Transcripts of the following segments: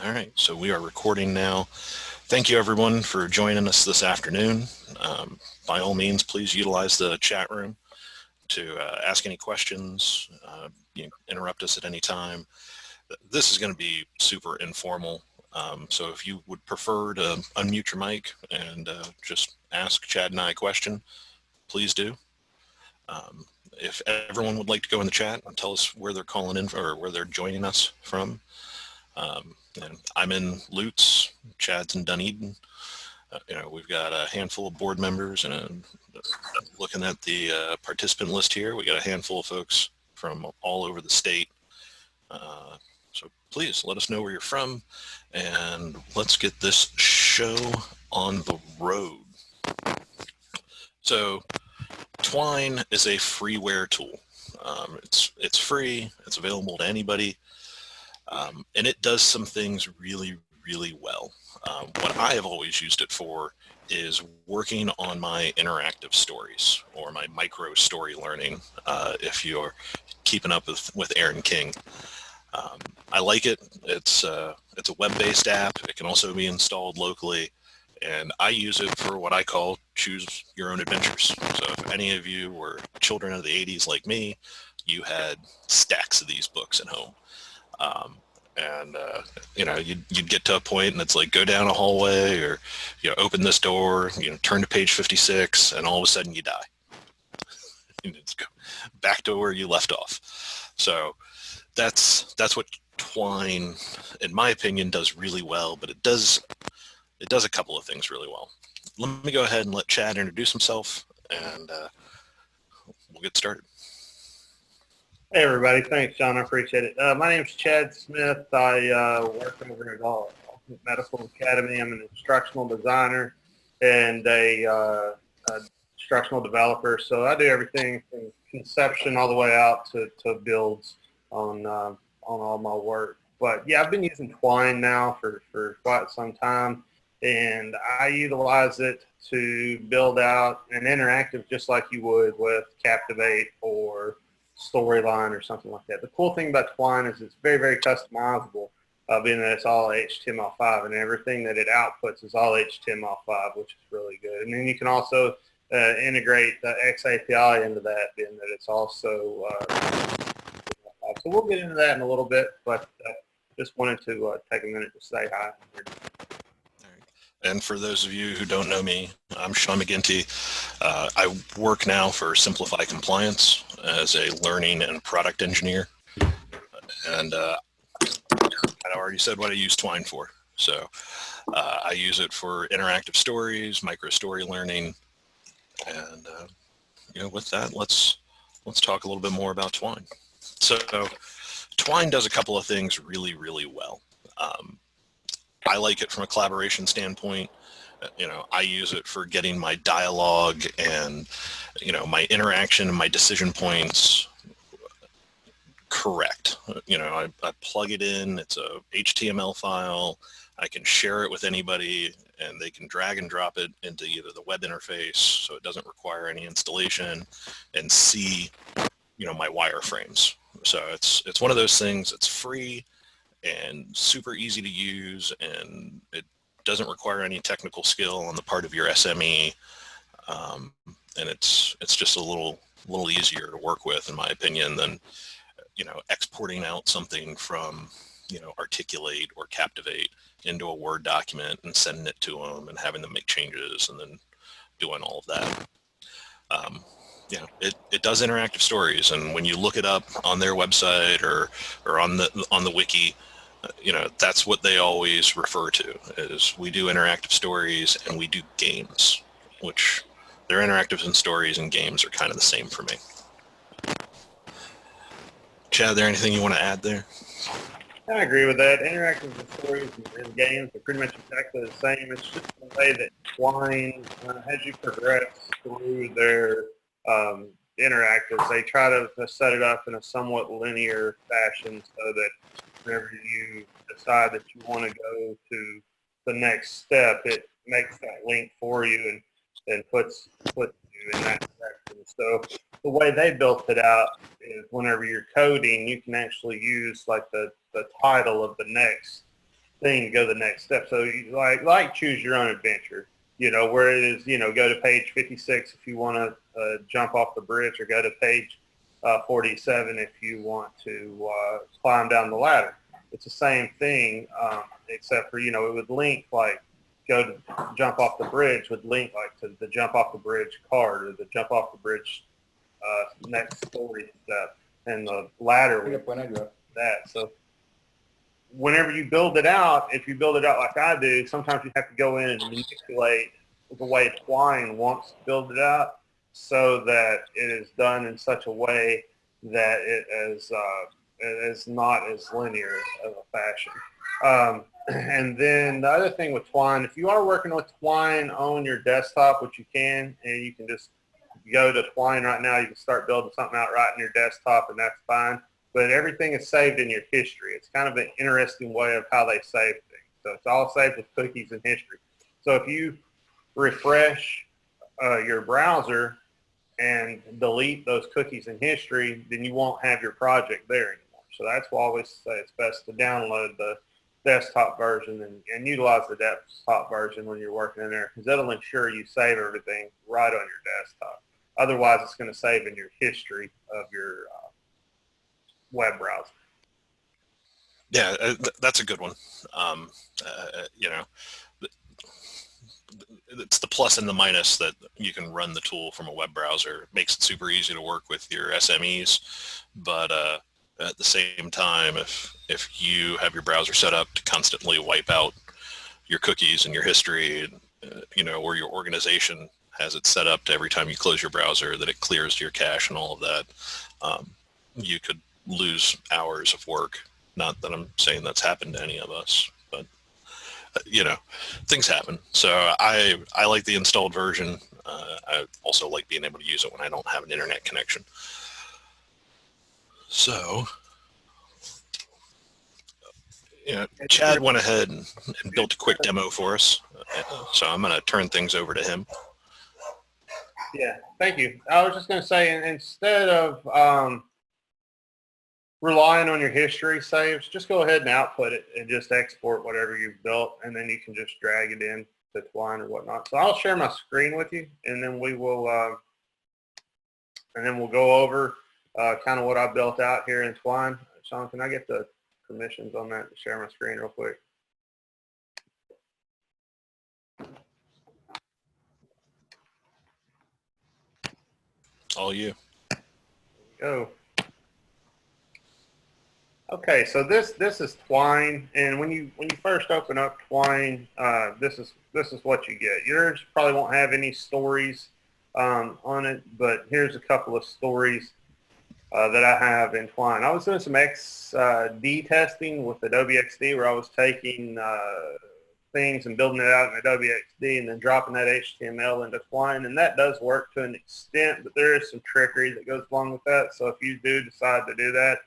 All right, so we are recording now. Thank you everyone for joining us this afternoon. By all means, please utilize the chat room to ask any questions, interrupt us at any time. This is going to be super informal, so if you would prefer to unmute your mic and just ask Chad and I a question, please do. If everyone would like to go in the chat and tell us where they're calling in or where they're joining us from. And I'm in Lutz, Chad's in Dunedin. We've got a handful of board members, and looking at the participant list here, we got a handful of folks from all over the state. So please let us know where you're from, and let's get this show on the road. So Twine is a freeware tool. It's free. It's available to anybody. And it does some things really, really well. What I have always used it for is working on my interactive stories or my micro story learning, if you're keeping up with Aaron King. I like it. It's a web-based app. It can also be installed locally. And I use it for what I call choose your own adventures. So if any of you were children of the 80s like me, you had stacks of these books at home. You'd get to a point and it's like, go down a hallway or, open this door, turn to page 56, and all of a sudden you die. It's go back to where you left off. So that's what Twine, in my opinion, does really well, but it does a couple of things really well. Let me go ahead and let Chad introduce himself, and we'll get started. Hey everybody, thanks John, I appreciate it. My name is Chad Smith. I work over at Ultimate Medical Academy. I'm an instructional designer and a instructional developer. So I do everything from conception all the way out to builds on all my work. But yeah, I've been using Twine now for quite some time, and I utilize it to build out an interactive just like you would with Captivate or Storyline or something like that. The cool thing about Twine is it's very, very customizable, being that it's all HTML5 and everything that it outputs is all HTML5, which is really good. And then you can also integrate the XAPI into that, being that it's also so we'll get into that in a little bit, but just wanted to take a minute to say hi. And for those of you who don't know me, I'm Sean McGinty. I work now for Simplify Compliance as a learning and product engineer. And I already said what I use Twine for. So I use it for interactive stories, micro story learning. And with that, let's talk a little bit more about Twine. So Twine does a couple of things really, really well. I like it from a collaboration standpoint. I use it for getting my dialogue and, my interaction and my decision points correct. I plug it in. It's a HTML file. I can share it with anybody, and they can drag and drop it into either the web interface, so it doesn't require any installation, and see, my wireframes. So it's one of those things. It's free and super easy to use, and it doesn't require any technical skill on the part of your SME, and it's just a little easier to work with, in my opinion, than exporting out something from Articulate or Captivate into a Word document and sending it to them and having them make changes and then doing all of that. It does interactive stories, and when you look it up on their website or on the wiki, that's what they always refer to, is we do interactive stories and we do games, which they're interactive and stories and games are kind of the same for me. Chad, there anything you want to add there? I agree with that. Interactive stories and games are pretty much exactly the same. It's just the way that Twine, as you progress through their interactives, they try to set it up in a somewhat linear fashion so that whenever you decide that you want to go to the next step, it makes that link for you and puts you in that direction. So the way they built it out is whenever you're coding, you can actually use like the title of the next thing to go to the next step. So you like choose your own adventure, where it is, go to page 56 if you want to jump off the bridge, or go to page 47 if you want to climb down the ladder. It's the same thing, except for, it would link like go to jump off the bridge would link like to the jump off the bridge card, or the jump off the bridge next story step, and the ladder would that. So whenever you build it out, if you build it out like I do, sometimes you have to go in and manipulate the way Twine wants to build it out, so that it is done in such a way that it is not as linear of a fashion. And then the other thing with Twine, if you are working with Twine on your desktop, which you can, and you can just go to Twine right now, you can start building something out right in your desktop, and that's fine. But everything is saved in your history. It's kind of an interesting way of how they save things. So it's all saved with cookies and history. So if you refresh your browser and delete those cookies and history, then you won't have your project there anymore. So that's why I always say it's best to download the desktop version and utilize the desktop version when you're working in there, because that'll ensure you save everything right on your desktop. Otherwise, it's going to save in your history of your web browser. Yeah, that's a good one. It's the plus and the minus that you can run the tool from a web browser. It makes it super easy to work with your SMEs, but at the same time, if you have your browser set up to constantly wipe out your cookies and your history, or your organization has it set up to every time you close your browser that it clears your cache and all of that, you could lose hours of work. Not that I'm saying that's happened to any of us, but things happen. So I like the installed version. I also like being able to use it when I don't have an internet connection. So, Chad went ahead and built a quick demo for us. So I'm going to turn things over to him. Yeah, thank you. I was just going to say, instead of relying on your history saves, just go ahead and output it and just export whatever you've built, and then you can just drag it in to Twine or whatnot. So I'll share my screen with you, and then we will, we'll go over kind of what I built out here in Twine. Sean, can I get the permissions on that to share my screen real quick? All you. Go. Okay, so this is Twine, and when you first open up Twine, this is what you get. Yours probably won't have any stories on it, but here's a couple of stories that I have in Twine. I was doing some XD testing with Adobe XD, where I was taking things and building it out in Adobe XD and then dropping that HTML into Twine, and that does work to an extent, but there is some trickery that goes along with that. So if you do decide to do that,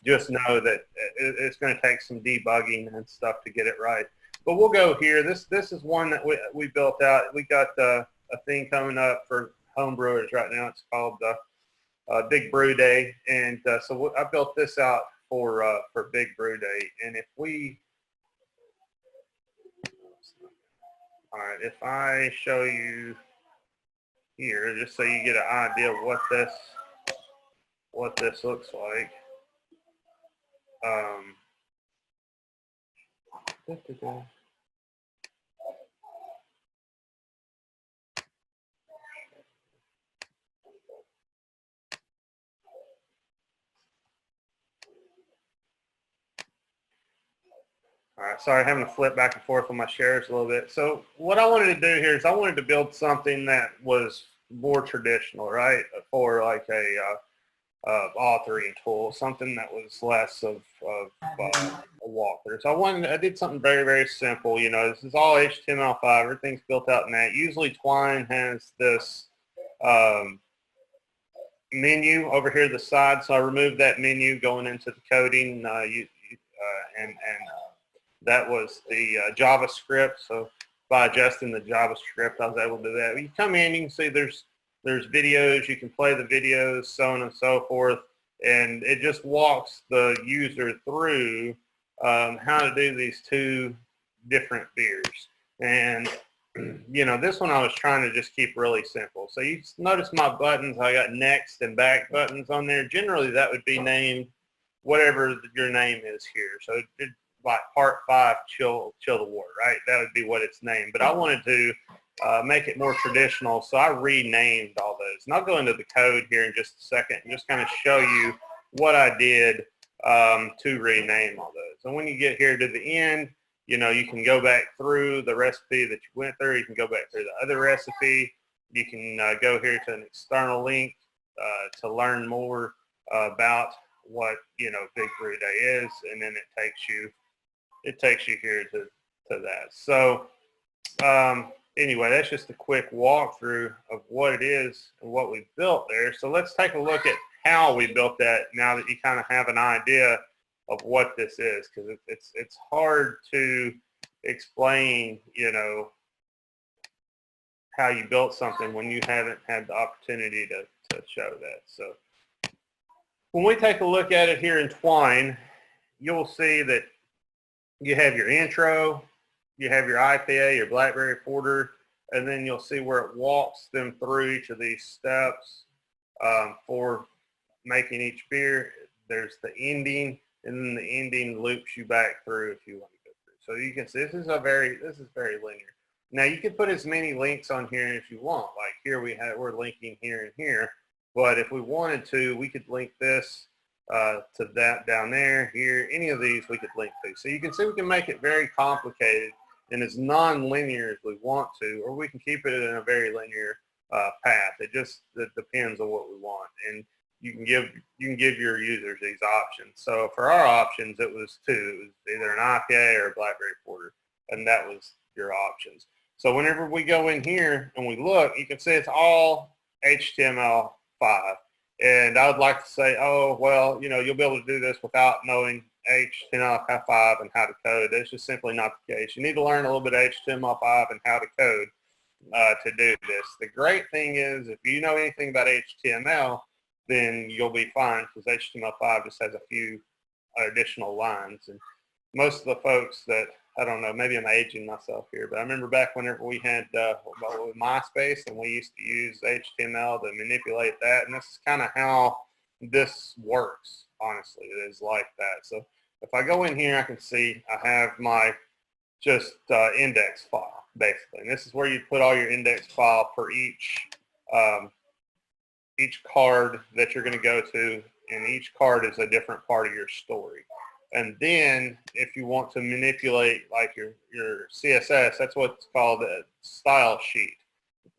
just know that it's going to take some debugging and stuff to get it right. But we'll go here. This is one that we built out. We got a thing coming up for home brewers right now. It's called Big Brew Day, and so I built this out for Big Brew Day. And if we, all right, if I show you here, just so you get an idea of what this looks like. All right, sorry, having to flip back and forth on my shares a little bit. So what I wanted to do here is I wanted to build something that was more traditional, right, for like a authoring tool, something that was less of a walkthrough. So I did something very, very simple. This is all HTML5. Everything's built out in that. Usually Twine has this menu over here to the side, so I removed that menu going into the coding, and that was the JavaScript. So by adjusting the JavaScript, I was able to do that. When you come in, you can see there's videos. You can play the videos, so on and so forth, and it just walks the user through how to do these two different beers. And, you know, this one I was trying to just keep really simple. So you notice my buttons, I got next and back buttons on there. Generally, that would be named whatever your name is here. So it, like part 5, chill the water, right? That would be what it's named. But I wanted to make it more traditional, so I renamed all those. And I'll go into the code here in just a second and just kind of show you what I did to rename all those. And when you get here to the end, you know, you can go back through the recipe that you went through. You can go back through the other recipe. You can go here to an external link to learn more about what, you know, Big Brew Day is, and then it takes you here to that. So anyway, that's just a quick walkthrough of what it is and what we built there. So let's take a look at how we built that now that you kind of have an idea of what this is, because it's hard to explain, you know, how you built something when you haven't had the opportunity to show that. So when we take a look at it here in Twine, you'll see that you have your intro, you have your IPA, your blackberry porter, and then you'll see where it walks them through each of these steps for making each beer. There's the ending, and then the ending loops you back through if you want to go through. So you can see this is very linear. Now you can put as many links on here as you want. Like here we're linking here and here, but if we wanted to, we could link this to that down there, here, any of these we could link to. So you can see we can make it very complicated and as non-linear as we want to, or we can keep it in a very linear path. It depends on what we want, and you can give your users these options. So for our options, it was 2. It was either an IPA or a blackberry porter, and that was your options. So whenever we go in here and we look, you can see it's all HTML5. And I would like to say, oh, well, you know, you'll be able to do this without knowing HTML5 and how to code. That's just simply not the case. You need to learn a little bit of HTML5 and how to code to do this. The great thing is if you know anything about HTML, then you'll be fine, because HTML5 just has a few additional lines. And most of the folks that, I don't know, maybe I'm aging myself here, but I remember back whenever we had MySpace and we used to use HTML to manipulate that, and this is kind of how this works, honestly. It is like that. So if I go in here, I can see I have my just index file, basically. And this is where you put all your index file for each card that you're going to go to, and each card is a different part of your story. And then if you want to manipulate like your CSS, that's what's called a style sheet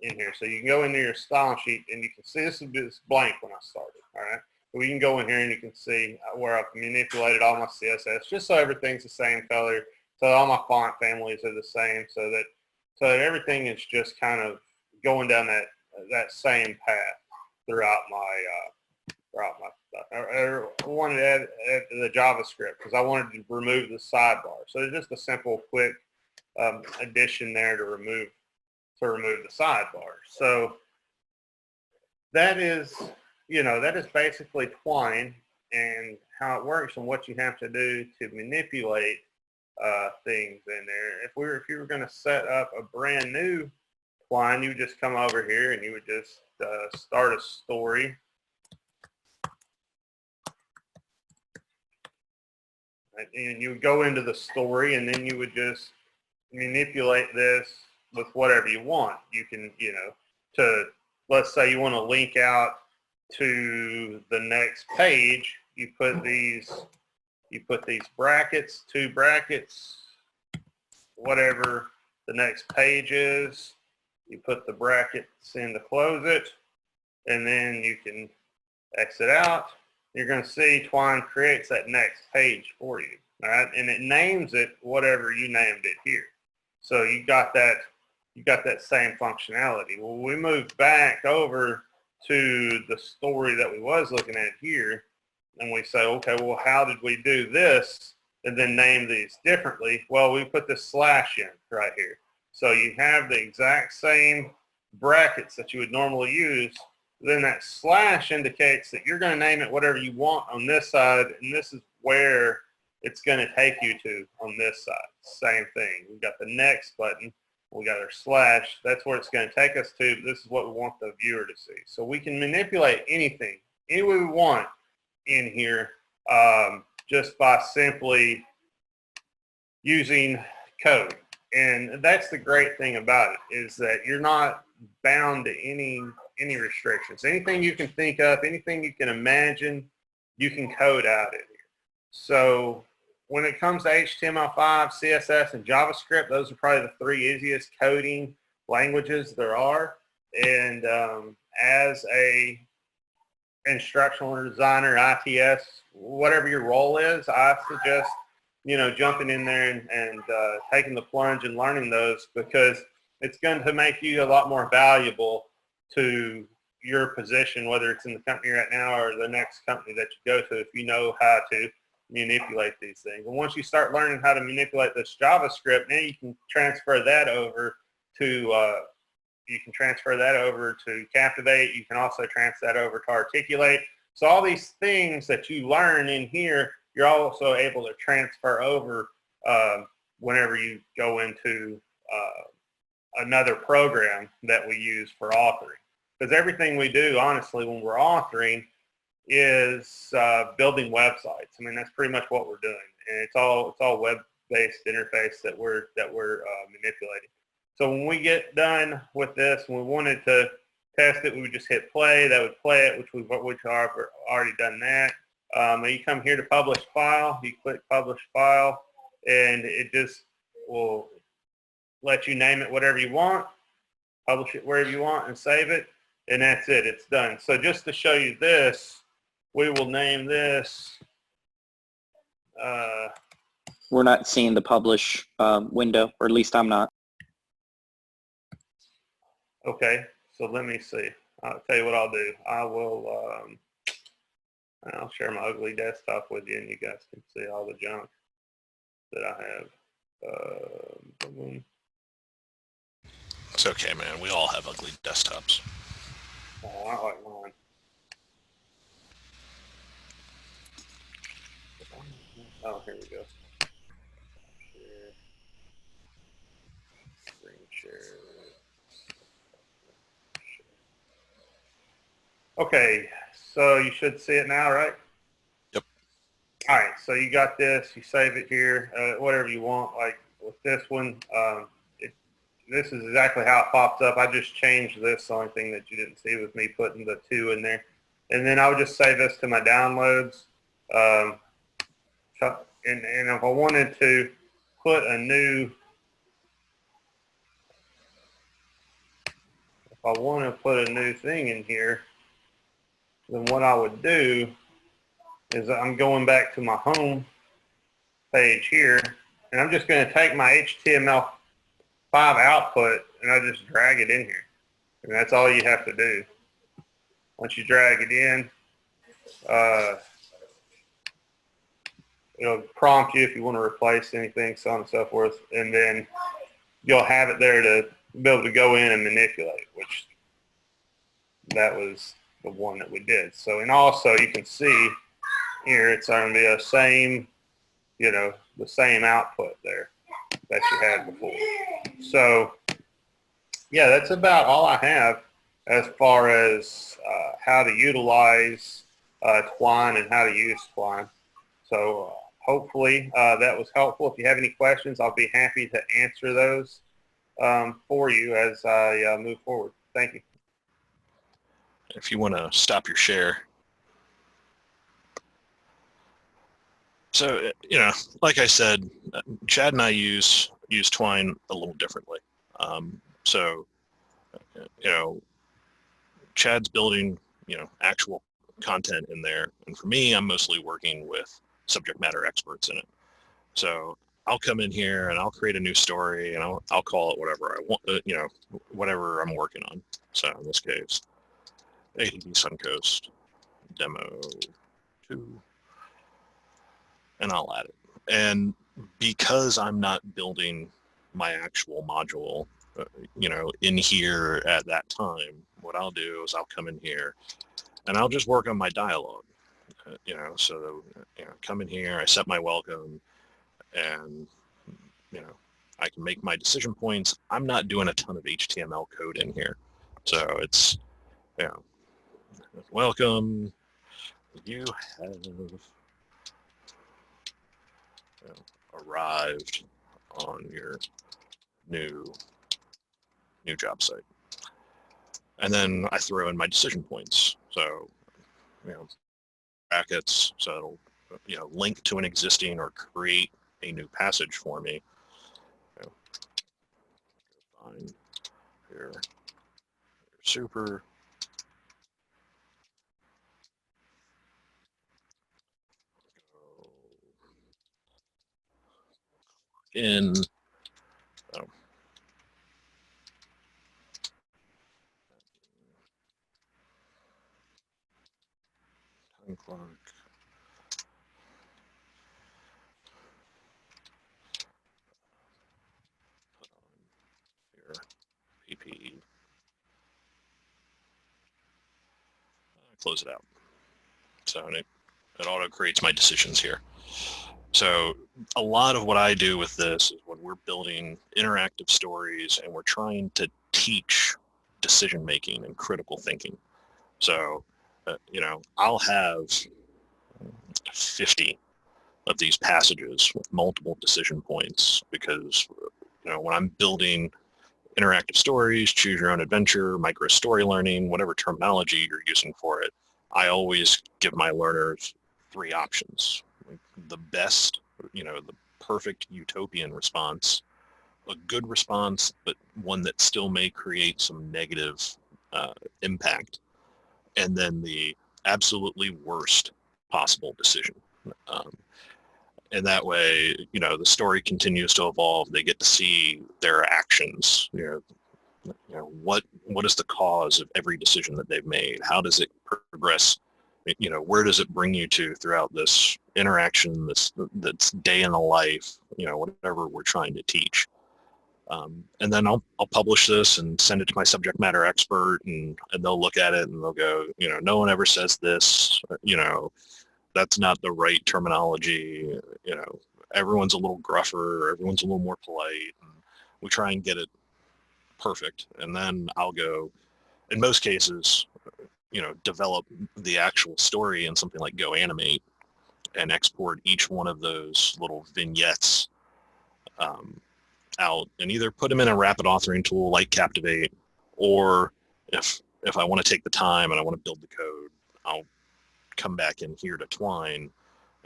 in here. So you can go into your style sheet and you can see this is blank when I started, all right? But we can go in here and you can see where I've manipulated all my CSS just so everything's the same color, so all my font families are the same, so that everything is just kind of going down that same path throughout my stuff. I wanted to add the JavaScript because I wanted to remove the sidebar. So it's just a simple, quick addition there to remove the sidebar. So that is, you know, that is basically Twine and how it works and what you have to do to manipulate things in there. If you were going to set up a brand new Twine, you would just come over here and you would just start a story. And you would go into the story, and then you would just manipulate this with whatever you want. You can, you know, let's say you want to link out to the next page, you put these brackets, 2 brackets, whatever the next page is, you put the brackets in to close it, and then you can exit out. You're going to see Twine creates that next page for you, all right? And it names it whatever you named it here. So you got that same functionality. Well, we moved back over to the story that we was looking at here, and we say, okay, well, how did we do this and then name these differently? Well, we put this slash in right here. So you have the exact same brackets that you would normally use. Then that slash indicates that you're going to name it whatever you want on this side, and this is where it's going to take you to on this side. Same thing. We've got the next button. We got our slash. That's where it's going to take us to. This is what we want the viewer to see. So we can manipulate anything, any way we want in here, just by simply using code. And that's the great thing about it, is that you're not bound to any restrictions. Anything you can think of, anything you can imagine, you can code out in here. So when it comes to HTML5, CSS, and JavaScript, those are probably the three easiest coding languages there are. And as a instructional designer, ITS, whatever your role is, I suggest, jumping in there and taking the plunge and learning those, because it's going to make you a lot more valuable to your position, whether it's in the company right now or the next company that you go to, if you know how to manipulate these things. And once you start learning how to manipulate this JavaScript, now you can transfer that over to Captivate. You can also transfer that over to Articulate. So all these things that you learn in here, you're also able to transfer over whenever you go into another program that we use for authoring. Because everything we do, honestly, when we're authoring, is building websites. I mean, that's pretty much what we're doing, and it's all web-based interface that we're manipulating. So when we get done with this, and we wanted to test it, we would just hit play. That would play it, which we've already done that. And you come here to publish file. You click publish file, and it just will let you name it whatever you want, publish it wherever you want, and save it. And that's it. It's done. So just to show you this, we will name this. We're not seeing the publish window, or at least I'm not. Okay. So let me see. I'll tell you what I'll do. I'll share my ugly desktop with you, and you guys can see all the junk that I have. It's okay, man. We all have ugly desktops. Oh, I like mine. Oh, here we go. Share. Screen share. Okay, so you should see it now, right? Yep. All right, so you got this. You save it here, whatever you want. Like with this one, this is exactly how it pops up. I just changed this. The only thing that you didn't see was me putting the 2 in there. And then I would just save this to my downloads. And if I wanted to put a new, thing in here, then what I would do is I'm going back to my home page here, and I'm just going to take my HTML5 output, and I just drag it in here. And that's all you have to do. Once you drag it in, it'll prompt you if you want to replace anything, so on and so forth. And then you'll have it there to be able to go in and manipulate, which that was the one that we did. So, and also you can see here, it's going to be the same output there that you had before. So yeah, that's about all I have as far as how to utilize Twine and how to use Twine. So hopefully that was helpful. If you have any questions, I'll be happy to answer those for you as I move forward. Thank you. If you want to stop your share. So, like I said, Chad and I use Twine a little differently. Chad's building, actual content in there. And for me, I'm mostly working with subject matter experts in it. So I'll come in here and I'll create a new story, and I'll call it whatever I want, whatever I'm working on. So in this case, ATD Suncoast demo 2, and I'll add it. And because I'm not building my actual module, in here at that time, what I'll do is I'll come in here and I'll just work on my dialogue. So come in here, I set my welcome, and I can make my decision points. I'm not doing a ton of HTML code in here, so it's welcome. You have arrived on your new job site, and then I throw in my decision points. So brackets, so it'll link to an existing or create a new passage for me. Find here, super. In oh, 10 o'clock. Put on here PPE. Close it out. So it auto creates my decisions here. So a lot of what I do with this is when we're building interactive stories and we're trying to teach decision making and critical thinking. So, I'll have 50 of these passages with multiple decision points because, when I'm building interactive stories, choose your own adventure, micro story learning, whatever terminology you're using for it, I always give my learners 3 options. The best, the perfect utopian response, a good response, but one that still may create some negative impact, and then the absolutely worst possible decision. And that way, the story continues to evolve. They get to see their actions. What is the cause of every decision that they've made? How does it progress? Where does it bring you to throughout this interaction, that's day in the life, whatever we're trying to teach. And then I'll publish this and send it to my subject matter expert, and they'll look at it and they'll go, no one ever says this, that's not the right terminology, everyone's a little gruffer, everyone's a little more polite, and we try and get it perfect. And then I'll go, in most cases, develop the actual story in something like Go Animate and export each one of those little vignettes out and either put them in a rapid authoring tool like Captivate, or if I want to take the time and I want to build the code, I'll come back in here to Twine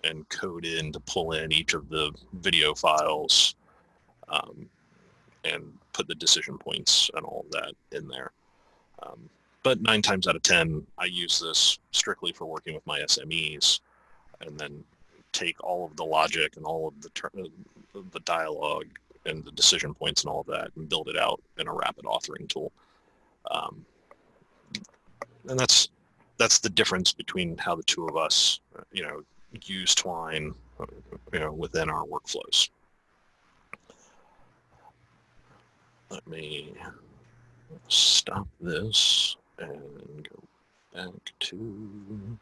and code in to pull in each of the video files and put the decision points and all of that in there. But 9 times out of 10, I use this strictly for working with my SMEs, and then take all of the logic and all of the dialogue and the decision points and all of that and build it out in a rapid authoring tool. And that's the difference between how the two of us, use Twine, within our workflows. Let me stop this and go back to,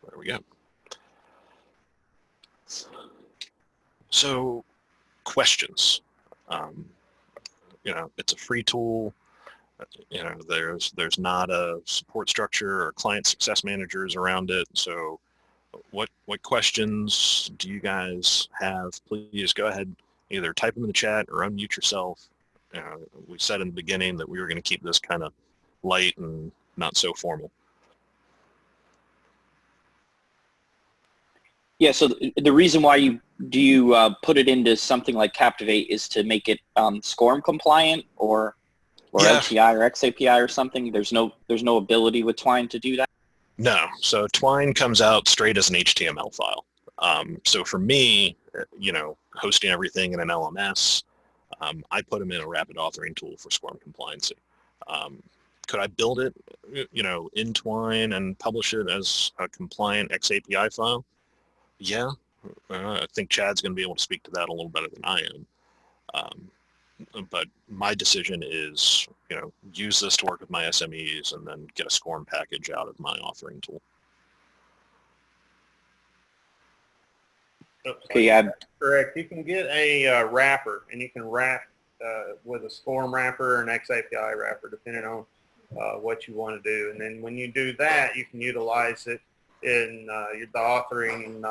there we go. So questions, it's a free tool. There's not a support structure or client success managers around it. So what questions do you guys have? Please go ahead, either type them in the chat or unmute yourself. We said in the beginning that we were going to keep this kind of light and not so formal. Yeah, so the reason why you put it into something like Captivate is to make it SCORM compliant or LTI or XAPI or something. There's no ability with Twine to do that? No. So Twine comes out straight as an HTML file. So for me, hosting everything in an LMS, I put them in a rapid authoring tool for SCORM compliancy. Could I build it, in Twine and publish it as a compliant XAPI file? Yeah. I think Chad's going to be able to speak to that a little better than I am. but my decision is, use this to work with my SMEs and then get a SCORM package out of my authoring tool. Okay, yeah. Correct. You can get a wrapper, and you can wrap with a SCORM wrapper or an XAPI wrapper, depending on what you want to do. And then when you do that, you can utilize it in the authoring.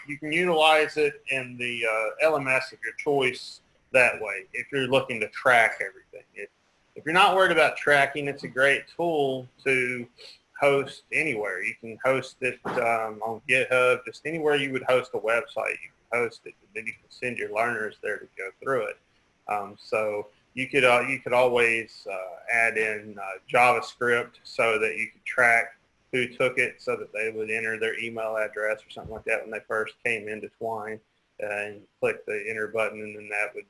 You can utilize it in the LMS of your choice that way if you're looking to track everything. If you're not worried about tracking, it's a great tool to host anywhere. You can host it on GitHub, just anywhere you would host a website. You can host it, and then you can send your learners there to go through it. So you could always add in JavaScript so that you could track who took it, so that they would enter their email address or something like that when they first came into Twine, and click the enter button, and then that would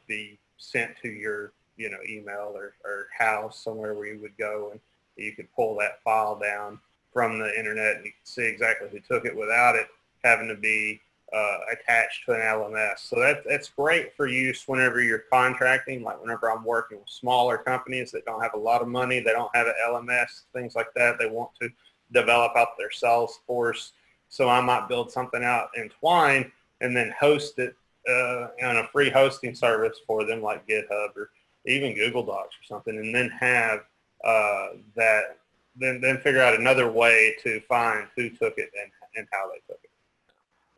be sent to your email or house, somewhere where you would go, and you could pull that file down from the internet, and you can see exactly who took it without it having to be attached to an LMS. So that's great for use whenever you're contracting, like whenever I'm working with smaller companies that don't have a lot of money, they don't have an LMS, things like that. They want to develop out their sales force. So I might build something out in Twine and then host it on a free hosting service for them, like GitHub or even Google Docs or something, and then have then figure out another way to find who took it and how they took it.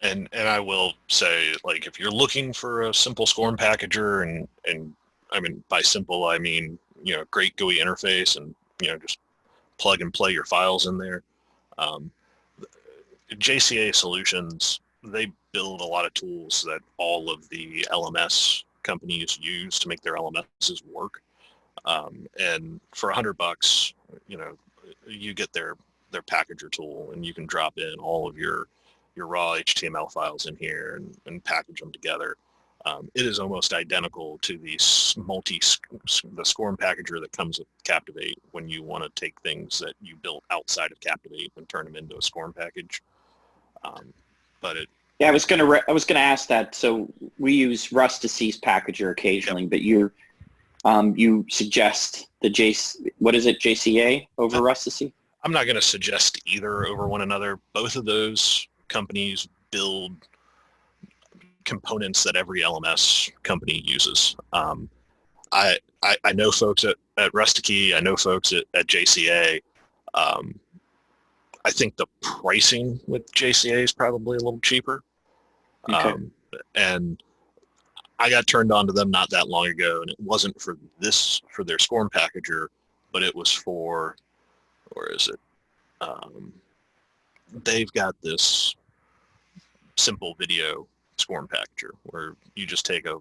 And I will say, like, if you're looking for a simple SCORM packager, and I mean, by simple, I mean, great GUI interface and, just plug and play your files in there. JCA Solutions, they build a lot of tools that all of the LMS companies use to make their LMSs work. And for $100, you get their packager tool, and you can drop in all of your raw HTML files in here and package them together. It is almost identical to the SCORM packager that comes with Captivate when you want to take things that you built outside of Captivate and turn them into a SCORM package. I was gonna ask that. So we use Rusticy's packager occasionally, but you suggest the JCA over Rusticy? I'm not going to suggest either over one another. Both of those companies build components that every LMS company uses. I know folks at Rusticy. I know folks at JCA. I think the pricing with JCA is probably a little cheaper. Okay. And I got turned on to them not that long ago, and it wasn't for their SCORM packager, but it was for, where is it? They've got this simple video SCORM packager where you just take an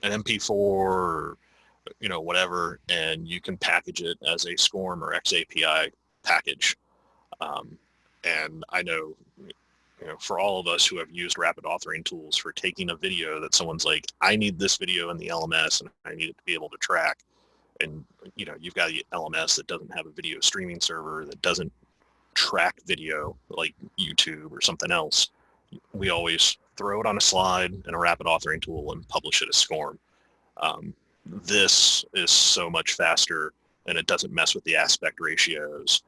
MP4 or whatever, and you can package it as a SCORM or XAPI package. And I know, for all of us who have used rapid authoring tools for taking a video that someone's like, I need this video in the LMS and I need it to be able to track. And, you've got the LMS that doesn't have a video streaming server, that doesn't track video like YouTube or something else. We always throw it on a slide in a rapid authoring tool and publish it as SCORM. This is so much faster, and it doesn't mess with the aspect ratios.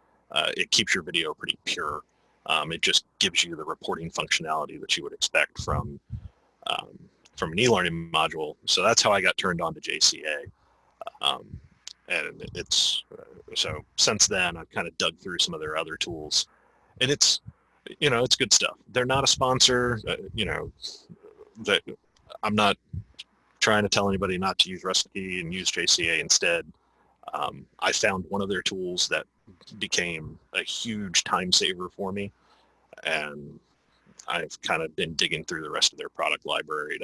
It keeps your video pretty pure. It just gives you the reporting functionality that you would expect from an e-learning module. So that's how I got turned on to JCA. And it's so since then I've kind of dug through some of their other tools, and it's good stuff. They're not a sponsor. That I'm not trying to tell anybody not to use Rusticy and use JCA instead. I found one of their tools that became a huge time saver for me, and I've kind of been digging through the rest of their product library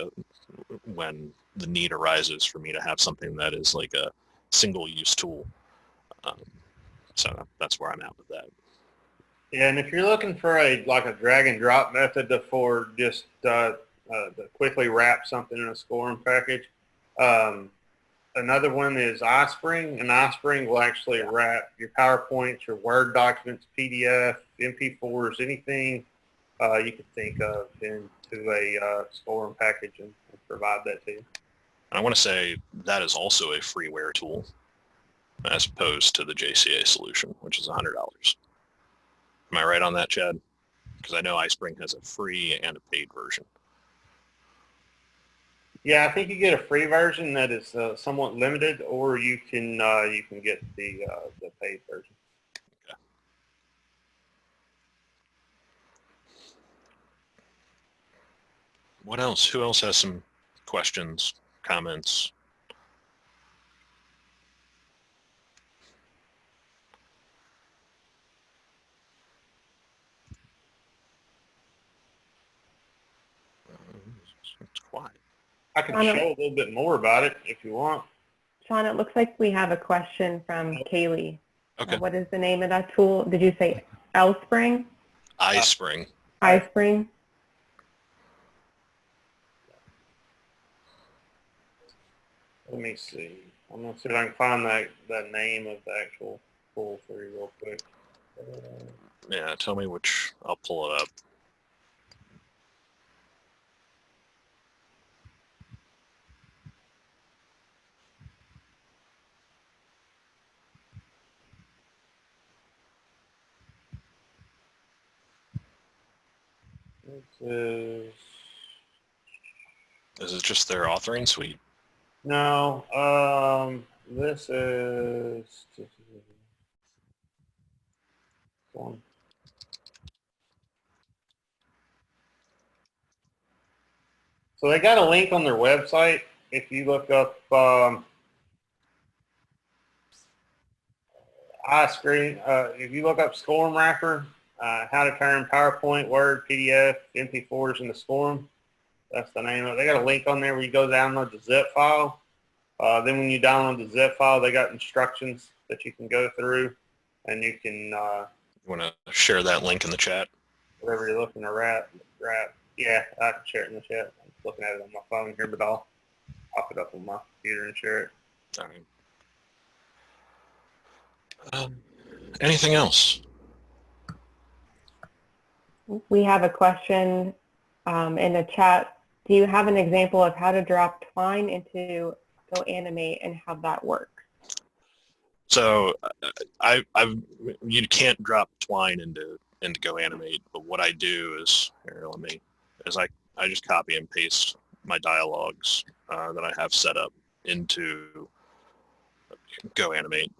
when the need arises for me to have something that is like a single-use tool. So that's where I'm at with that. Yeah, and if you're looking for a drag and drop method for just to quickly wrap something in a SCORM package, another one is iSpring, and iSpring will actually wrap your PowerPoints, your Word documents, PDF, MP4s, anything you could think of into a SCORM package and provide that to you. I want to say that is also a freeware tool as opposed to the JCA solution, which is $100. Am I right on that, Chad? Because I know iSpring has a free and a paid version. Yeah, I think you get a free version that is somewhat limited, or you can get the paid version. Okay. What else? Who else has some questions, comments? It's quiet. I can show a little bit more about it if you want. Sean, it looks like we have a question from Kaylee. Okay. What is the name of that tool? Did you say L-Spring? iSpring. iSpring? Let me see. I'm going to see if I can find that name of the actual tool for you real quick. Yeah, tell me which. I'll pull it up. Is it just their authoring suite? No, this is one. So they got a link on their website. If you look up iScreen, if you look up SCORM Wrapper, how to turn PowerPoint, Word, PDF, MP4s into SCORM. That's the name of it. They got a link on there where you go download the zip file. Then when you download the zip file, they got instructions that you can go through, and you can. You want to share that link in the chat? Whatever you're looking to wrap. Yeah, I can share it in the chat. I'm looking at it on my phone here, but I'll pop it up on my computer and share it. All right. Anything else? We have a question in the chat. Do you have an example of how to drop Twine into GoAnimate and how that works? So you can't drop Twine into GoAnimate, but what I do is I just copy and paste my dialogues that I have set up into GoAnimate.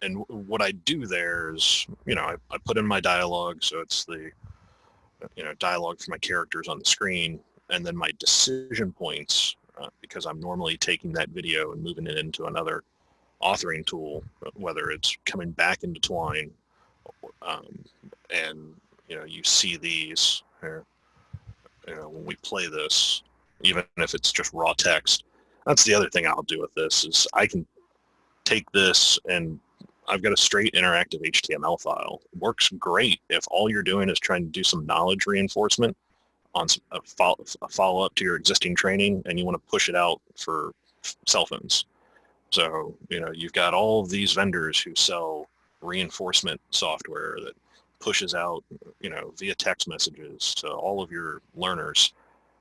And what I do there is, I put in my dialogue, so it's the dialogue for my characters on the screen, and then my decision points, because I'm normally taking that video and moving it into another authoring tool, whether it's coming back into Twine, and you see these here, when we play this, even if it's just raw text. That's the other thing I'll do with this is I can take this, and I've got a straight interactive HTML file. It works great if all you're doing is trying to do some knowledge reinforcement on a follow-up to your existing training, and you want to push it out for cell phones. So, you've got all of these vendors who sell reinforcement software that pushes out, via text messages to all of your learners.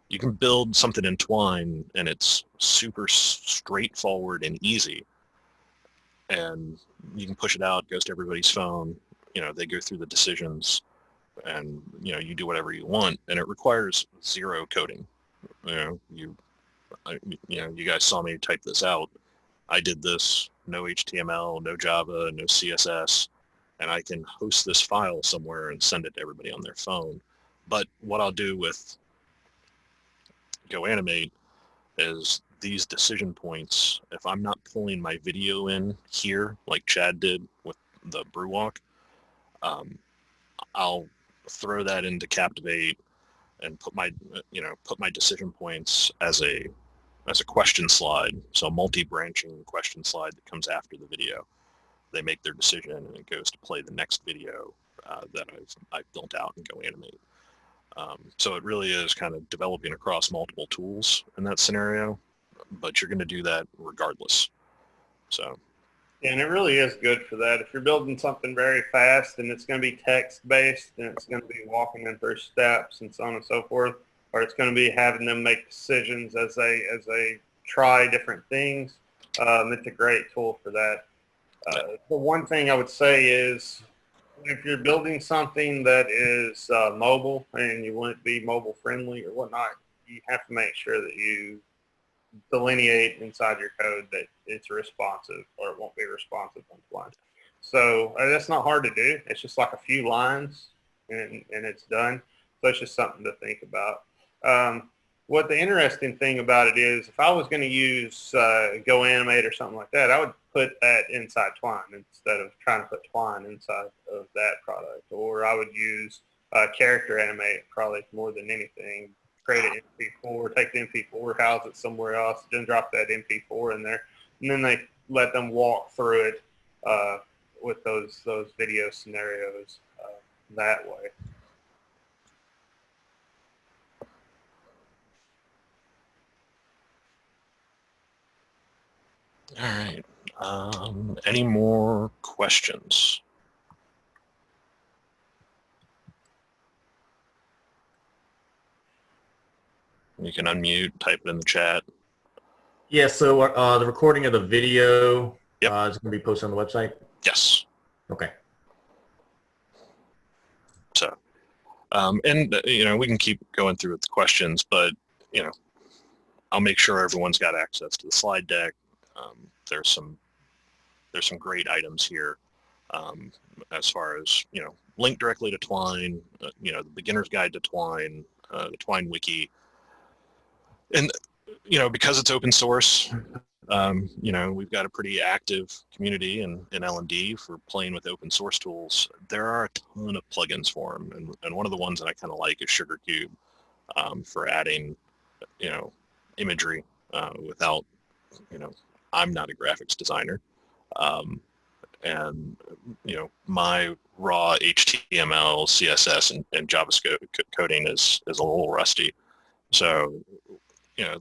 You can build something in Twine, and it's super straightforward and easy. And you can push it out, goes to everybody's phone, they go through the decisions, and, you do whatever you want, and it requires zero coding. You guys saw me type this out. I did this, no HTML, no Java, no CSS, and I can host this file somewhere and send it to everybody on their phone. But what I'll do with GoAnimate is these decision points, if I'm not pulling my video in here, like Chad did with the brew walk, I'll throw that into Captivate and put my decision points as a question slide, so a multi-branching question slide that comes after the video. They make their decision, and it goes to play the next video that I've built out in GoAnimate. So it really is kind of developing across multiple tools in that scenario, but you're going to do that regardless. So. And it really is good for that. If you're building something very fast and it's going to be text-based and it's going to be walking them through steps and so on and so forth, or it's going to be having them make decisions as they try different things. It's a great tool for that. The one thing I would say is, if you're building something that is mobile and you want it to be mobile friendly or whatnot, you have to make sure that you delineate inside your code that it's responsive or it won't be responsive on Twine. So that's not hard to do. It's just like a few lines and it's done. So it's just something to think about. What the interesting thing about it is, if I was going to use Go Animate or something like that, I would put that inside Twine instead of trying to put Twine inside of that product. Or I would use Character Animate probably more than anything. Create an MP4, take the MP4, house it somewhere else, then drop that MP4 in there, and then they let them walk through it with those video scenarios that way. All right. Any more questions? You can unmute, type it in the chat. Yeah, so the recording of the video Yep. is going to be posted on the website? Yes. Okay. So, and, we can keep going through with the questions, but, I'll make sure everyone's got access to the slide deck. There's some great items here as far as, link directly to Twine, the beginner's guide to Twine, the Twine wiki. And, because it's open source, we've got a pretty active community in L&D for playing with open source tools. There are a ton of plugins for them. And one of the ones that I kind of like is SugarCube for adding, imagery without, I'm not a graphics designer. And, my raw HTML, CSS, and JavaScript coding is a little rusty. So,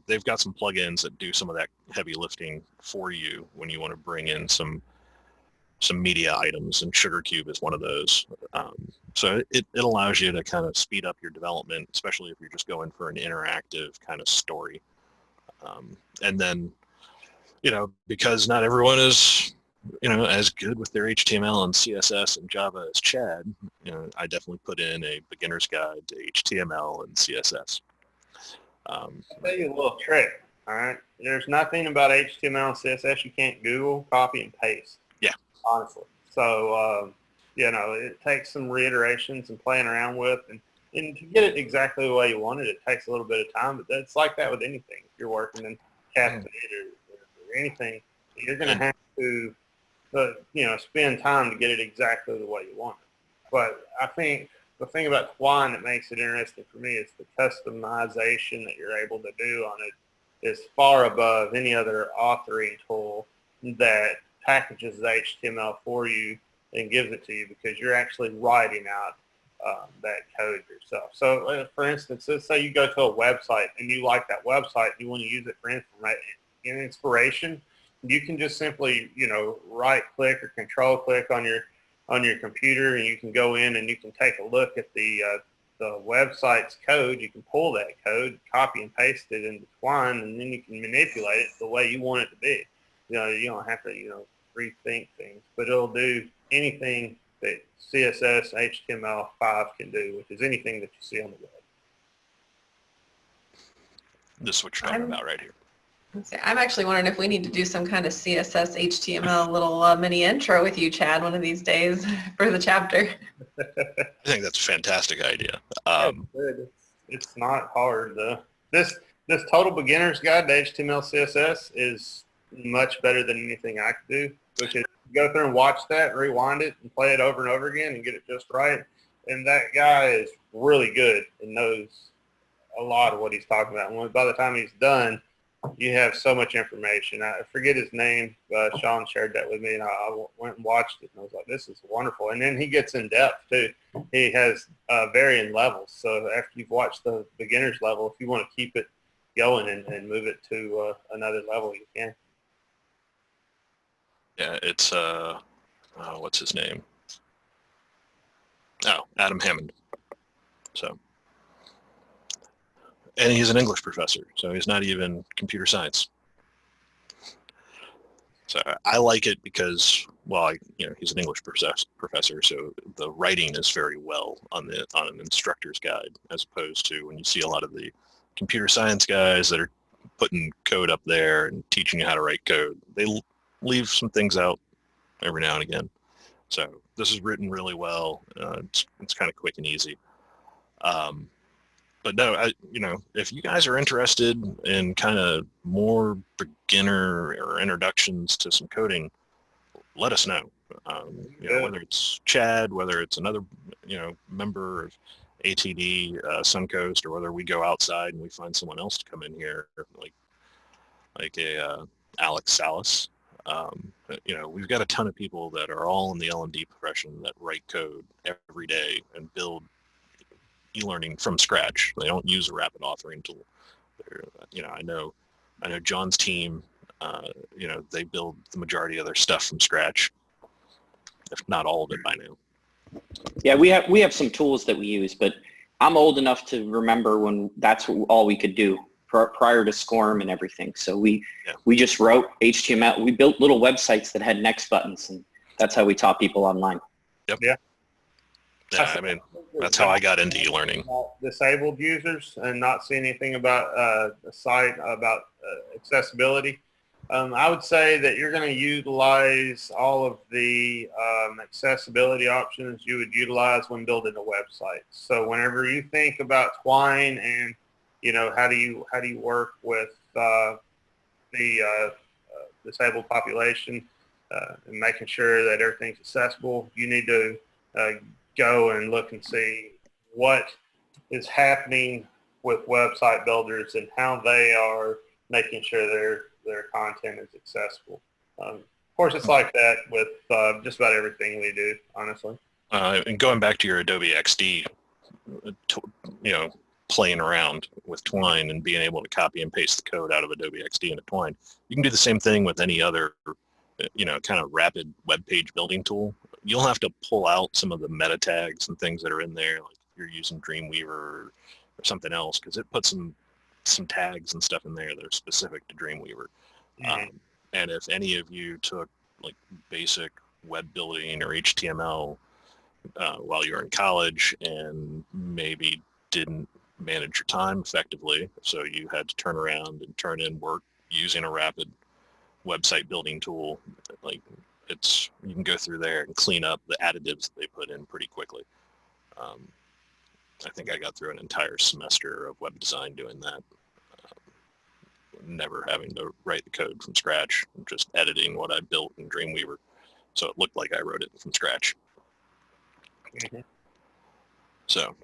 they've got some plugins that do some of that heavy lifting for you when you want to bring in some media items, and SugarCube is one of those. So it allows you to kind of speed up your development, especially if you're just going for an interactive kind of story. And then, because not everyone is, as good with their HTML and CSS and Java as Chad, I definitely put in a beginner's guide to HTML and CSS. I'll tell you a little trick, all right? There's nothing about HTML and CSS you can't Google, copy, and paste. Yeah. Honestly. So, it takes some reiterations and playing around with, and to get it exactly the way you want it, it takes a little bit of time, but that's like that with anything. If you're working in Captivate or anything, you're going to have to, spend time to get it exactly the way you want it. But I think the thing about Twine that makes it interesting for me is the customization that you're able to do on it is far above any other authoring tool that packages the HTML for you and gives it to you, because you're actually writing out that code yourself. So, for instance, let's say you go to a website and you like that website, you want to use it for inspiration. You can just simply, right-click or control-click on your computer, and you can go in and you can take a look at the website's code. You can pull that code, copy and paste it into Twine, and then you can manipulate it the way you want it to be. You don't have to, rethink things, but it'll do anything that CSS, HTML5 can do, which is anything that you see on the web. This is what you're talking about right here. I'm actually wondering if we need to do some kind of CSS, HTML little mini intro with you, Chad, one of these days for the chapter. I think that's a fantastic idea. It's not hard. This total beginner's guide to HTML, CSS is much better than anything I could do, because you go through and watch that, rewind it, and play it over and over again and get it just right. And that guy is really good and knows a lot of what he's talking about. And by the time he's done, you have so much information. I forget his name. Sean shared that with me, and I went and watched it, and I was like, this is wonderful. And then he gets in depth, too. He has varying levels. So after you've watched the beginner's level, if you want to keep it going and move it to another level, you can. Yeah, it's, what's his name? Oh, Adam Hammond. So, And he's an English professor, so he's not even computer science. So I like it because, well, he's an English professor, so the writing is very well on an instructor's guide, as opposed to when you see a lot of the computer science guys that are putting code up there and teaching you how to write code. They leave some things out every now and again. So this is written really well. It's kind of quick and easy. But no, if you guys are interested in kind of more beginner or introductions to some coding, let us know. Whether it's Chad, whether it's another, member of ATD, Suncoast, or whether we go outside and we find someone else to come in here, like a Alex Salas. We've got a ton of people that are all in the L&D profession that write code every day and build e-learning from scratch. They don't use a rapid authoring tool. I know John's team, they build the majority of their stuff from scratch, if not all of it by now. Yeah, we have some tools that we use, but I'm old enough to remember when that's all we could do prior to SCORM and everything. So we just wrote HTML. We built little websites that had next buttons, and that's how we taught people online. Yep. Yeah. Yeah, I mean, that's how I got into e-learning. Disabled users and not see anything about the site about accessibility. I would say that you're going to utilize all of the accessibility options you would utilize when building a website. So whenever you think about Twine and how do you work with the disabled population and making sure that everything's accessible, you need to go and look and see what is happening with website builders and how they are making sure their content is accessible. Of course, it's like that with just about everything we do, honestly. And going back to your Adobe XD, playing around with Twine and being able to copy and paste the code out of Adobe XD into Twine, you can do the same thing with any other, kind of rapid web page building tool. You'll have to pull out some of the meta tags and things that are in there, like if you're using Dreamweaver or something else, because it puts some tags and stuff in there that are specific to Dreamweaver. Mm-hmm. And if any of you took like basic web building or HTML while you were in college and maybe didn't manage your time effectively, so you had to turn around and turn in work using a rapid website building tool, like you can go through there and clean up the additives that they put in pretty quickly. I think I got through an entire semester of web design doing that, never having to write the code from scratch, just editing what I built in Dreamweaver, so it looked like I wrote it from scratch. Mm-hmm. So,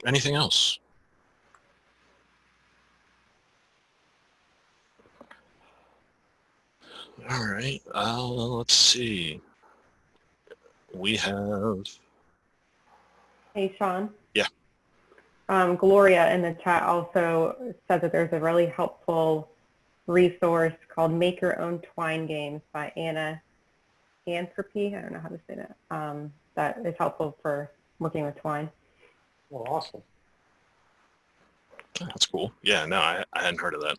anything else? All right, let's see. We have... Hey, Sean. Yeah. Gloria in the chat also said that there's a really helpful resource called Make Your Own Twine Games by Anna Anthropy. I don't know how to say that. That is helpful for working with Twine. Well, awesome. That's cool. Yeah, no, I hadn't heard of that.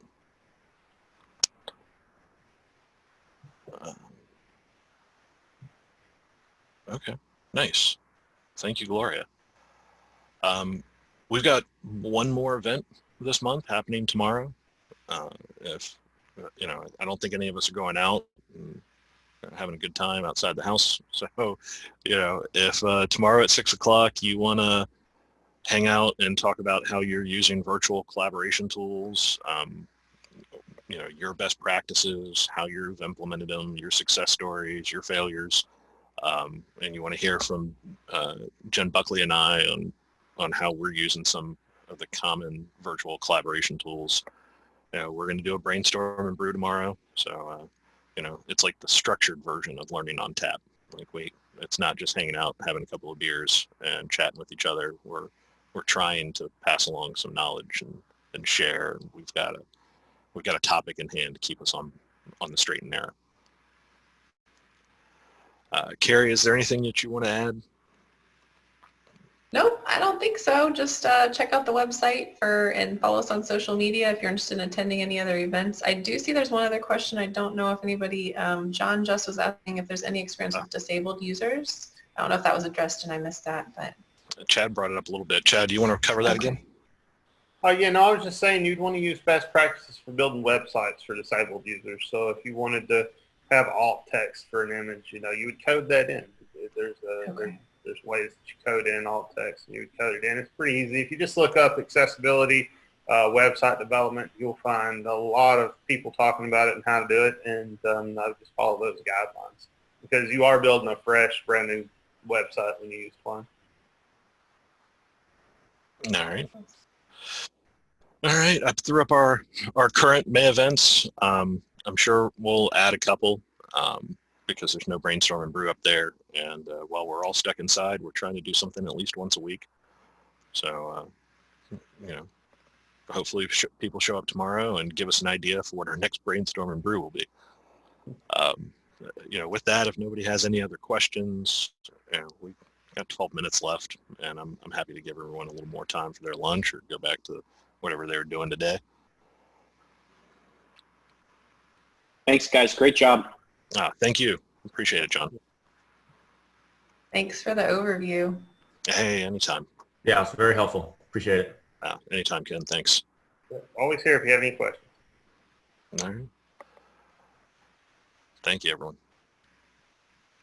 Okay, nice. Thank you, Gloria. We've got one more event this month happening tomorrow. If I don't think any of us are going out and having a good time outside the house. So, if tomorrow at 6 o'clock you want to hang out and talk about how you're using virtual collaboration tools, your best practices, how you've implemented them, your success stories, your failures, and you want to hear from Jen Buckley and I on how we're using some of the common virtual collaboration tools. We're going to do a brainstorm and brew tomorrow. So, it's like the structured version of learning on tap. It's not just hanging out, having a couple of beers and chatting with each other. We're trying to pass along some knowledge and share. We've got a topic in hand to keep us on the straight and narrow. Carrie, is there anything that you want to add? Nope, I don't think so. Just check out the website and follow us on social media if you're interested in attending any other events. I do see there's one other question. I don't know if anybody, John just was asking if there's any experience with disabled users. I don't know if that was addressed and I missed that, but. Chad brought it up a little bit. Chad, do you want to cover that again? Yeah, no, I was just saying you'd want to use best practices for building websites for disabled users. So if you wanted to have alt text for an image, you would code that in. There's ways that you code in alt text and you would code it in. It's pretty easy. If you just look up accessibility, website development, you'll find a lot of people talking about it and how to do it. And I would just follow those guidelines because you are building a fresh, brand new website when you use Twine. All right. All right. I threw up our current May events. I'm sure we'll add a couple because there's no Brainstorm and Brew up there. And while we're all stuck inside, we're trying to do something at least once a week. So, hopefully people show up tomorrow and give us an idea for what our next Brainstorm and Brew will be. With that, if nobody has any other questions, we've got 12 minutes left, and I'm happy to give everyone a little more time for their lunch or go back to whatever they were doing today. Thanks, guys. Great job. Thank you. Appreciate it, John. Thanks for the overview. Hey, anytime. Yeah, it's very helpful. Appreciate it. Anytime, Ken. Thanks. Always here if you have any questions. All right. Thank you, everyone.